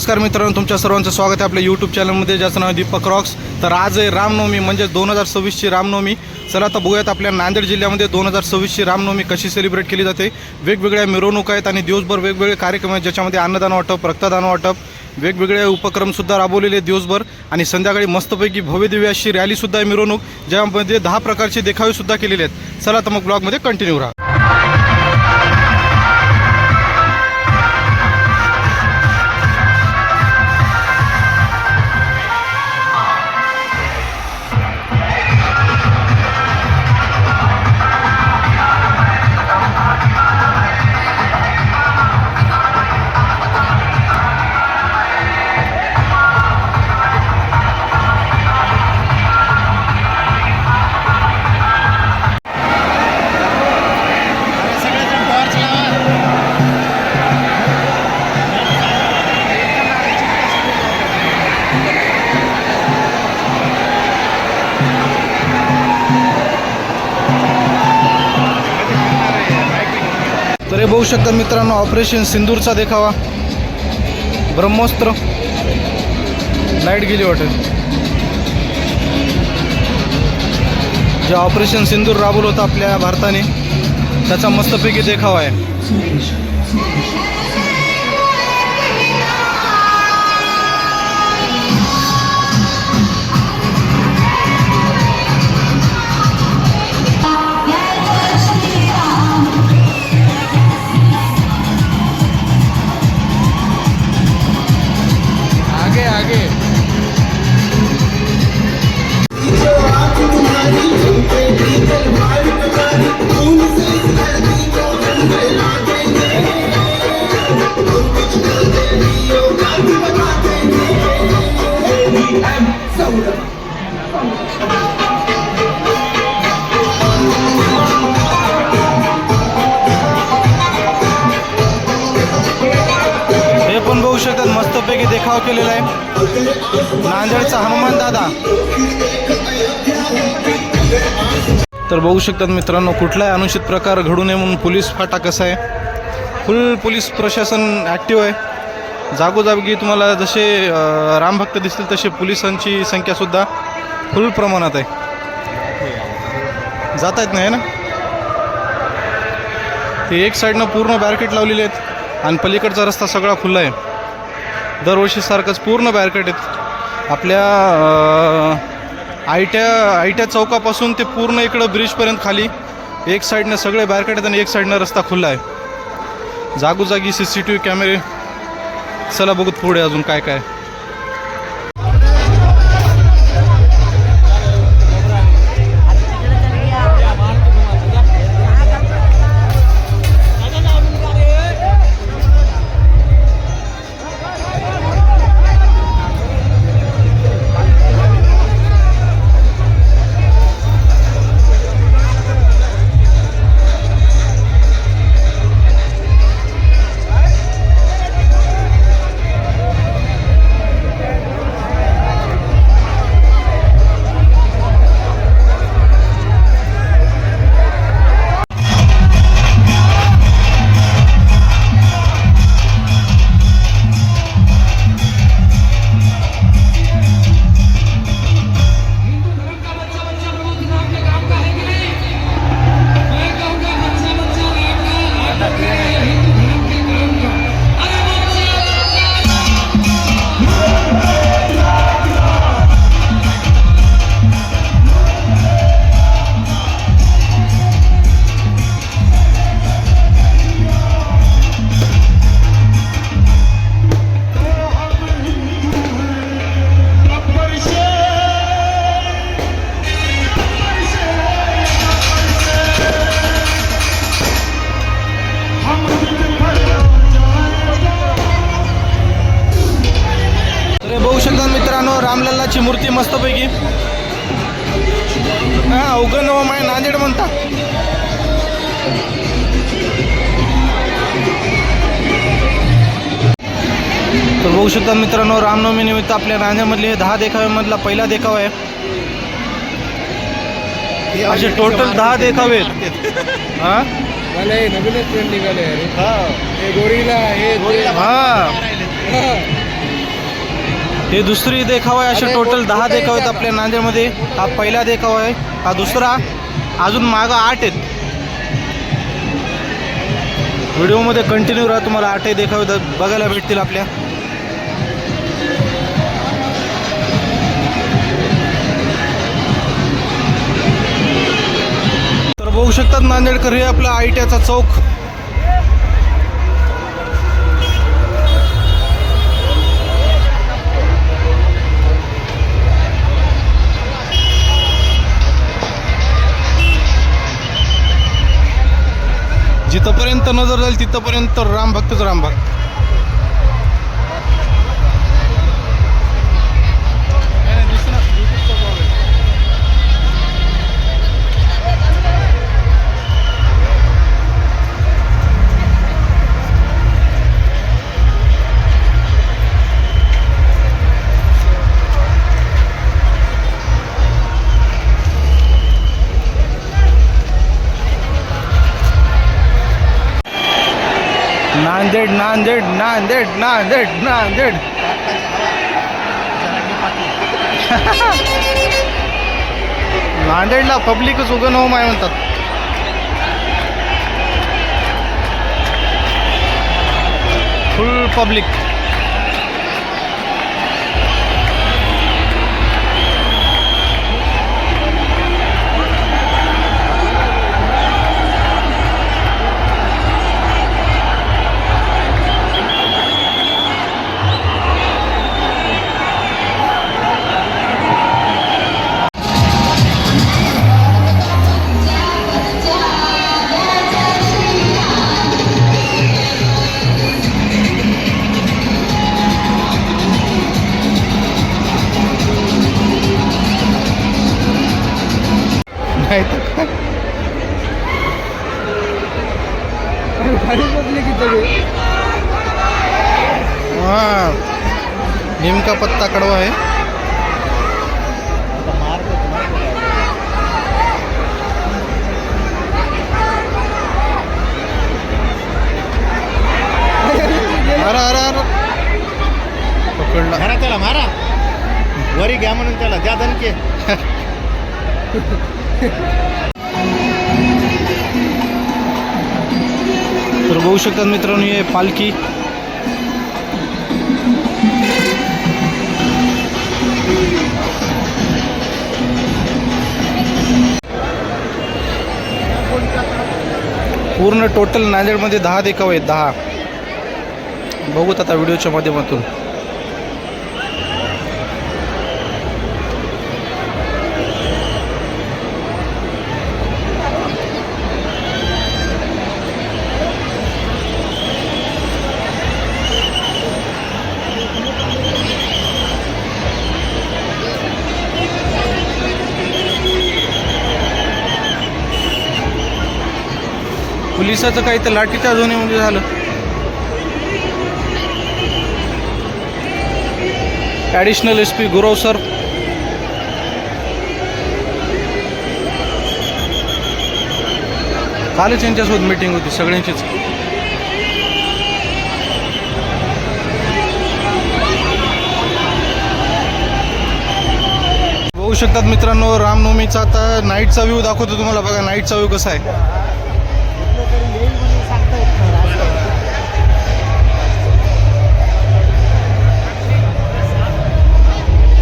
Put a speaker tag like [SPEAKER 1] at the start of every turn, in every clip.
[SPEAKER 1] नमस्कार मित्रांनो, तुमच्या सर्वांचं स्वागत आहे आपल्या यूट्यूब चॅनलमध्ये, ज्याचं नाव दीपक रॉक्स. तर आज आहे रामनवमी, म्हणजे 2026ची रामनवमी. चला आता बघूयात आपल्या नांदेड जिल्ह्यामध्ये 2026ची रामनवमी कशी सेलिब्रेट केली जाते. वेगवेगळ्या मिरवणूक आहेत आणि दिवसभर वेगवेगळे कार्यक्रम आहेत, ज्याच्यामध्ये अन्नदान वाटप, रक्तदान वाटप, वेगवेगळे उपक्रमसुद्धा राबवलेले दिवसभर. आणि संध्याकाळी मस्तपैकी भव्यदिव्य अशी रॅलीसुद्धा आहे, मिरवणूक, ज्यामध्ये 10 प्रकारचे देखावेसुद्धा केलेले आहेत. चला तर मग ब्लॉगमध्ये कंटिन्यू राहा. तर हे बघू शकता मित्रांनो, ऑपरेशन सिंदूरचा देखावा. ब्रह्मोस्त्र, लाईट गेली वाटेल. जे ऑपरेशन सिंदूर राबवलं होतं आपल्या भारताने, त्याचा मस्तपैकी देखावा आहे. हे पण बघू शकतात, मस्तपैकी देखाव केलेला आहे नांदेडचा हनुमान दादा. तर बघू शकतात मित्रांनो, कुठलाही अनुचित प्रकार घडू नये म्हणून पोलीस फाटा कसा आहे, फुल पोलीस प्रशासन ॲक्टिव्ह आहे. जागोजागी तुम्हाला जसे रामभक्त दिसतील तसे पोलिसांची संख्यासुद्धा फुल प्रमाणात आहे. जाता येत नाही ना, ते एक साईडनं पूर्ण बॅरिकेड लावलेले आहेत आणि पलीकडचा रस्ता सगळा खुला आहे. दरवर्षीसारखंच पूर्ण बॅरिकेड आहेत. आपल्या आयट्या चौकापासून ते पूर्ण इकडं ब्रिजपर्यंत खाली एक साईडनं सगळे बॅरिकेड आहेत आणि एक साईडनं रस्ता खुला आहे. जागोजागी CCTV कॅमेरे. चला बघूत पुढे अजून काय काय. मित्रांनो, रामलल्लाची मूर्ती मस्तपैकी. अवघं नवं माय नांदेड म्हणता. तर बघू शकता मित्रांनो, रामनवमी निमित्त आपल्या नांदेडमधले 10 देखाव्यामधला पहिला देखावा आहे. असे टोटल 10 देखावे आहेत. हां,
[SPEAKER 2] नवीनच ट्रेंड निघाले. गोरीला
[SPEAKER 1] हां हे दुसरी देखावा आहे. असे टोटल 10 देखावे आहेत आपल्या नांदेडमध्ये. हा पहिला देखावा आहे, हा दुसरा, अजून मागं 8 आहेत. व्हिडिओमध्ये कंटिन्यू राहा, तुम्हाला 8 देखावे बघायला भेटतील आपल्या. तर बघू शकतात नांदेडकर, हे आपला आयटीआयचा चौक. जिथपर्यंत नजर जाईल तिथपर्यंत राम भक्तच राम भक्त. नांदेड नांदेड नांदेड नांदेड नांदेड. नांदेडला पब्लिकच उगं होम आहे म्हणतात. फुल पब्लिक. हाँ, नीम का पत्ता कड़वा है. मारा पकडला.
[SPEAKER 2] मारा त्याला, मारा वरी घ्या म्हणून त्याला द्या दणके.
[SPEAKER 1] तर बघू शकतात मित्रांनो, हे पालखी. पूर्ण टोटल नांदेडमध्ये 10 देखावे आहेत. 10 बघूत आता व्हिडिओच्या माध्यमातून. पोलिसाचं काही तर लाठीच्या झोनीमध्ये झालं. Additional SP Gurav sir. कालच यांच्यासोबत मीटिंग होती सगळ्यांचीच. बघू शकतात मित्रांनो, रामनवमीचा आता नाईटचा व्ह्यू दाखवतो तुम्हाला. बघा नाईटचा व्ह्यू कसा आहे.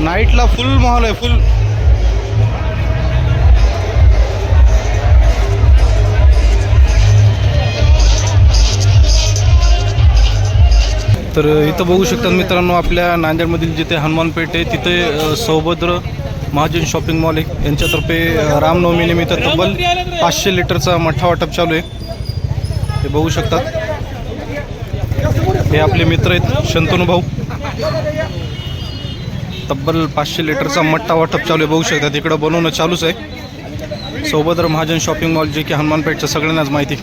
[SPEAKER 1] नाईटला फुल माहोल आहे, फुल. तर इथं बघू शकतात मित्रांनो, आपल्या नांदेडमधील जिथे हनुमान पेठ आहे तिथे सौभद्र महाजन शॉपिंग मॉल आहे, यांच्यातर्फे रामनवमीनिमित्त तब्बल 500 लिटरचा मठ्ठा वाटप चालू आहे. हे बघू शकतात. हे आपले मित्र आहेत शंतनू भाऊ. तब्बल 500 लिटरचा मठ्ठा वाटप चालू आहे. बघू शकतात इकडं बनवणं चालूच आहे. सौभद्र महाजन शॉपिंग मॉल, जे की हनुमानपेठचं सगळ्यांनाच माहिती.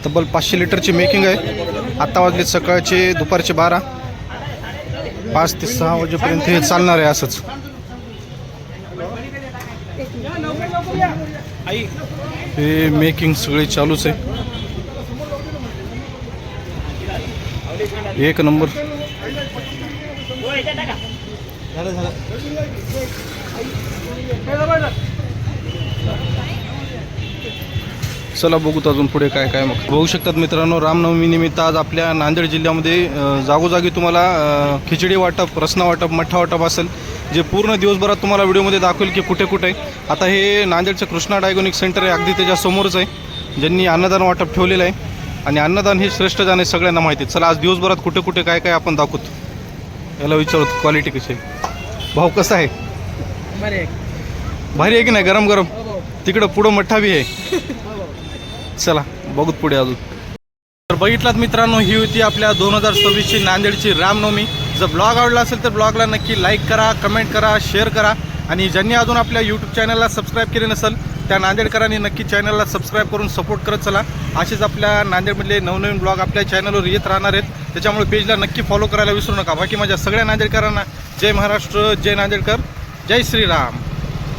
[SPEAKER 1] तब्बल 500 लिटरची मेकिंग आहे. आत्ता वाजले सकाळचे दुपारचे 12. 5 ते 6 वाजेपर्यंत हे चालणार आहे असंच. हे मेकिंग सगळे चालूच आहे. एक नंबर. चला बघूत अजून पुढे काय काय मग. बघू शकतात मित्रांनो, रामनवमी निमित्त आज आपल्या नांदेड जिल्ह्यामध्ये जागोजागी तुम्हाला खिचडी वाटप, रसना वाटप, मठ्ठा वाटप असेल, जे पूर्ण दिवसभरात तुम्हाला व्हिडिओमध्ये दाखवेल की कुठे कुठे. आता हे नांदेडचं कृष्णा डायगोनिक सेंटर आहे, अगदी त्याच्या समोरच आहे, ज्यांनी अन्नदान वाटप ठेवलेलं आहे. आणि अन्नदान हे श्रेष्ठ जाणे सगळ्यांना माहिती आहे. चला आज दिवसभरात कुठे कुठे काय काय आपण दाखवतो. याला विचारतो क्वालिटी कशी आहे, भाऊ कसा आहे, भारी आहे की नाही, गरम गरम. तिकडं पुढं मठ्ठा बी आहे. चला बघूत पुढे अजून. तर बघितलात मित्रांनो, ही होती आपल्या 2026ची नांदेडची रामनवमी. जर ब्लॉग आवडला असेल तर ब्लॉगला नक्की लाईक करा, कमेंट करा, शेअर करा. आणि ज्यांनी अजून आपल्या यूट्यूब चॅनलला सबस्क्राईब केले नसेल त्या नांदेडकरांनी नक्की चॅनलला सबस्क्राईब करून सपोर्ट करत चला. असेच आपल्या नांदेडमधले नवनवीन ब्लॉग आपल्या चॅनलवर येत राहणार आहेत, त्याच्यामुळे पेजला नक्की फॉलो करायला विसरू नका. बाकी माझ्या सगळ्या नांदेडकरांना जय महाराष्ट्र, जय नांदेडकर, जय श्रीराम.